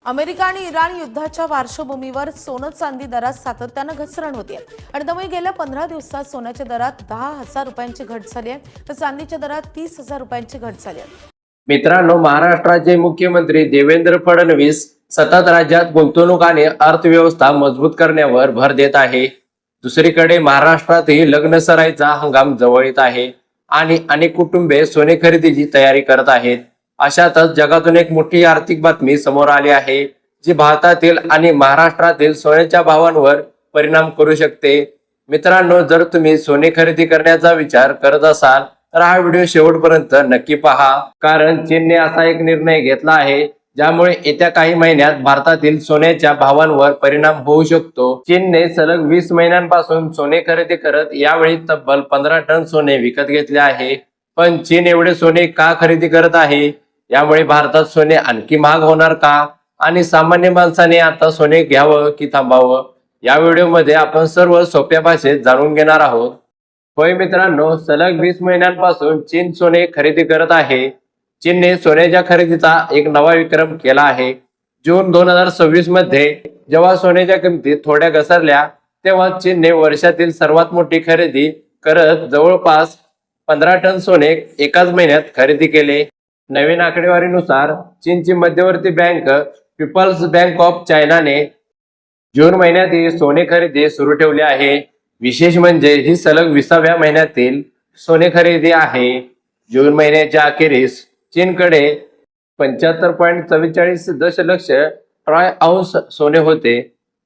America आणि Iran युद्धाच्या पार्श्वभूमीवर सोनं चांदी दरात सातत्यानं घसरण होते आणि त्यामुळे गेल्या 15 दिवसात सोन्याच्या दरात 10,000 रुपयांची घट झाली आहे तर चांदीच्या दरात 30,000 रुपयांची घट झाली आहे। मित्रांनो, महाराष्ट्राचे मुख्यमंत्री देवेंद्र फडणवीस सतत राज्यात गुंतवणूक आणि अर्थव्यवस्था मजबूत करण्यावर भर देत आहे। दुसरीकडे महाराष्ट्रातही लग्न सराईचा हंगाम जवळ येत आहे आणि अनेक कुटुंबे सोने खरेदीची तयारी करत आहेत। अशातच जगातून एक मोठी आर्थिक बातमी समोर आली आहे जी भारतातील आणि महाराष्ट्रातील सोन्याच्या भावांवर परिणाम करू शकते। मित्रांनो, जर तुम्ही सोने खरेदी करण्याचा विचार करत असाल तर हा व्हिडिओ शेवटपर्यंत नक्की पहा, कारण चीनने असा एक निर्णय घेतला आहे ज्यामुळे येत्या काही महिन्यात भारतातील सोन्याच्या भावांवर परिणाम होऊ शकतो। चीनने सलग 20 महिन्यांपासून सोने खरेदी करत यावेळी तब्बल 15 टन सोने विकत घेतले आहे। पण चीन एवढे सोने का खरेदी करत आहे? यामुळे भारतात सोने आणखी महाग होणार का? आणि सामान्य माणसाने आता सोने घ्यावं की थांबावं? या व्हिडिओमध्ये आपण सर्व सोप्या भाषेत जाणून घेणार आहोत। होय मित्रांनो, सलग 20 महिन्यांपासून चीन सोने खरेदी करत आहे। चीनने सोन्याच्या खरेदीचा एक नवा विक्रम केला आहे। जून 2026 मध्ये जेव्हा सोन्याच्या किमती थोड्या घसरल्या तेव्हा चीनने वर्षातील सर्वात मोठी खरेदी करत जवळपास 15 टन सोने एकाच महिन्यात खरेदी केले। नवीन आकडेवारीनुसार चीनची मध्यवर्ती बँक पीपल्स बँक ऑफ चायनाने जून महिन्यात ही सोने खरेदी सुरू ठेवली आहे। विशेष म्हणजे ही सलग 20व्या महिन्यातील सोने खरेदी आहे। जून महिन्याच्या अखेरीस चीनकडे 75.44 दशलक्ष ट्रॉय औंस सोने होते।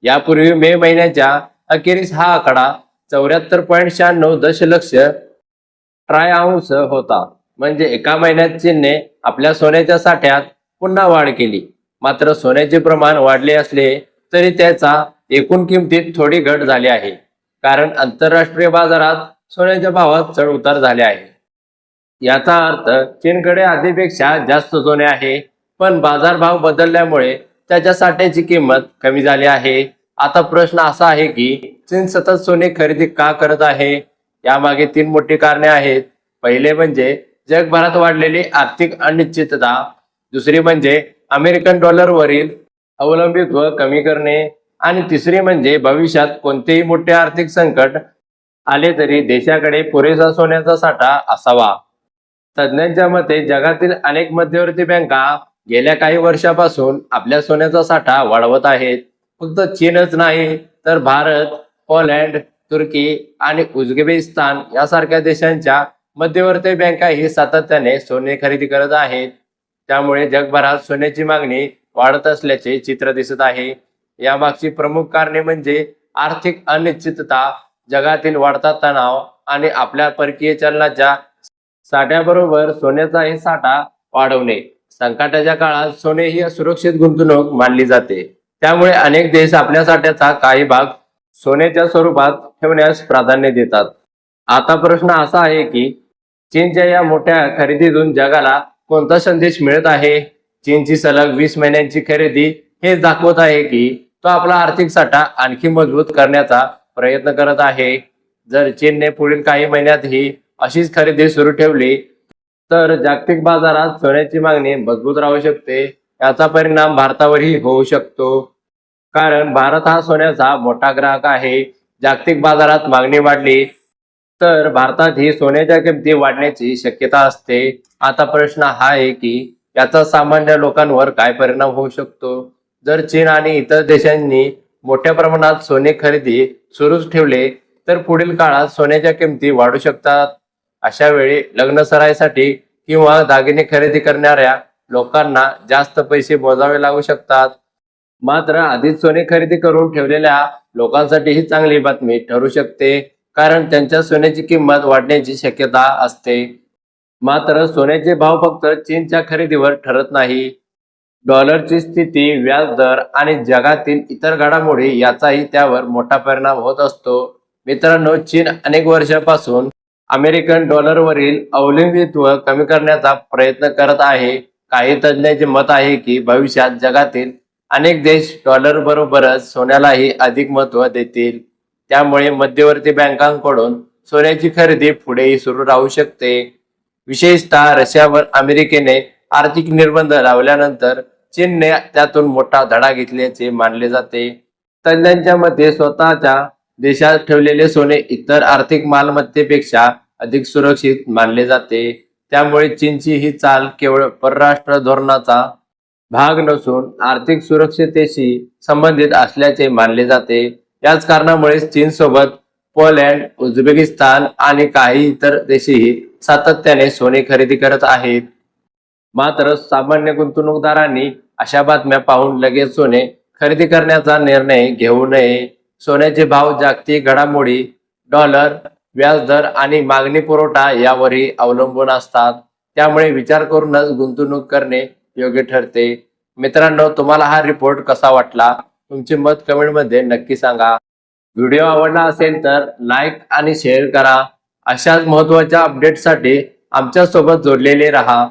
यापूर्वी मे महिन्याच्या अखेरीस हा आकडा 74.96 दशलक्ष ट्राय औंस होता। म्हणजे एका महिन्यात चीनने आपल्या सोन्याच्या साठ्यात पुन्हा वाढ केली। मात्र सोन्याचे प्रमाण वाढले असले तरी त्याचा एकूण किमतीत थोडी घट झाली आहे, कारण आंतरराष्ट्रीय बाजारात सोन्याच्या भावात चढ उतार झाले आहे। याचा अर्थ चीनकडे आधीपेक्षा जास्त सोने आहे, पण बाजारभाव बदलल्यामुळे त्याच्या साठ्याची किंमत कमी झाली आहे। आता प्रश्न असा आहे की चीन सतत सोने खरेदी का करत आहे? यामागे 3 मोठी कारणे आहेत। पहिले म्हणजे जगभरात वाढलेली आर्थिक अनिश्चितता, दुसरी म्हणजे अमेरिकन डॉलरवरील अवलंबित्व कमी करणे आणि तिसरी म्हणजे भविष्यात कोणतेही मोठे आर्थिक संकट आले तरी देशाकडे पुरेसा सोन्याचा साठा असावा। तज्ज्ञांच्या मते जगातील अनेक मध्यवर्ती बँका गेल्या काही वर्षापासून आपल्या सोन्याचा साठा वाढवत आहेत। फक्त चीनच नाही तर भारत, पोलंड, तुर्की आणि उझबेकिस्तान यासारख्या देशांच्या मध्यवर्ती बँकाही सातत्याने सोने खरेदी करत आहेत। त्यामुळे जगभरात सोन्याची मागणी वाढत असल्याचे चित्र दिसत आहे। यामागची प्रमुख कारणे म्हणजे आर्थिक अनिश्चितता, जगातील वाढता तणाव आणि आपल्या परकीय चलनाच्या साठ्याबरोबर सोन्याचाही साठा वाढवणे। संकटाच्या काळात सोने ही सुरक्षित गुंतवणूक मानली जाते। त्यामुळे अनेक देश आपल्या साठ्याचा काही भाग सोन्याच्या स्वरूपात ठेवण्यास प्राधान्य देतात। आता प्रश्न असा आहे की चीनच्या या मोठ्या खरेदीतून जगाला कोणता संदेश मिळत आहे? चीनची सलग 20 महिन्यांची खरेदी हेच दाखवत आहे की तो आपला आर्थिक साठा आणखी मजबूत करण्याचा प्रयत्न करत आहे। जर चीनने पुढील काही महिन्यात ही अशीच खरेदी सुरू ठेवली तर जागतिक बाजारात सोन्याची मागणी मजबूत राहू शकते। याचा परिणाम भारतावरही होऊ शकतो, कारण भारत हा सोन्याचा मोठा ग्राहक आहे। जागतिक बाजारात मागणी वाढली तर भारतातही सोन्याच्या किमती वाढण्याची शक्यता असते। आता प्रश्न हा आहे की याचा सामान्य लोकांवर काय परिणाम होऊ शकतो? जर चीन आणि इतर देशांनी मोठ्या प्रमाणात सोने खरेदी सुरूच ठेवले तर पुढील काळात सोन्याच्या किमती वाढू शकतात। अशा वेळी लग्न सराईसाठी किंवा दागिने खरेदी करणाऱ्या लोकांना जास्त पैसे मोजावे लागू शकतात। मात्र आधीच सोने खरेदी करून ठेवलेल्या लोकांसाठी ही चांगली बातमी ठरू शकते, कारण त्यांच्या सोन्याची किंमत वाढण्याची शक्यता असते। मात्र सोन्याचे भाव फक्त चीनच्या खरेदीवर ठरत नाही। डॉलरची स्थिती, व्याज दर आणि जगातील इतर घडामोडी याचाही त्यावर मोठा परिणाम होत असतो। मित्रांनो, चीन अनेक वर्षांपासून अमेरिकन डॉलरवरील अवलंबित्व कमी करण्याचा प्रयत्न करत आहे। काही तज्ज्ञांचे मत आहे की भविष्यात जगातील अनेक देश डॉलर बरोबरच सोन्यालाही अधिक महत्त्व देतील। त्यामुळे मध्यवर्ती बँकांकडून सोन्याची खरेदी पुढेही सुरू राहू शकते। विशेषतः रशियावर अमेरिकेने आर्थिक निर्बंध लावल्यानंतर चीनने त्यातून मोठा धडा घेतल्याचे मानले जाते. तज्ञांच्या मते स्वतःच्या देशात ठेवलेले सोने इतर आर्थिक मालमत्तेपेक्षा अधिक सुरक्षित मानले जाते. त्यामुळे चीनची ही चाल केवळ परराष्ट्र धोरणाचा भाग नसून आर्थिक सुरक्षिततेशी संबंधित असल्याचे मानले जाते. याच कारणामुळे चीनसोबत पोलंड, उझबेकिस्तान आणि काही इतर देशही सातत्याने सोने खरेदी करत आहेत. मात्र सामान्य गुंतवणूकदारांनी अशा बातम्या पाहून लगेच सोने खरेदी करण्याचा निर्णय घेऊ नये. सोन्याचे भाव जागतिक घडामोडी, डॉलर, व्याजदर आणि मागणी पुरवठा यावरही अवलंबून असतात. त्यामुळे विचार करूनच गुंतवणूक करणे योग्य ठरते. मित्रांनो, तुम्हाला हा रिपोर्ट कसा वाटला? तुमचे मत कमेंटमध्ये नक्की सांगा. व्हिडिओ आवडला असेल तर लाईक आणि शेअर करा. अशाच महत्त्वाच्या अपडेटसाठी आमच्या सोबत जोडलेले राहा.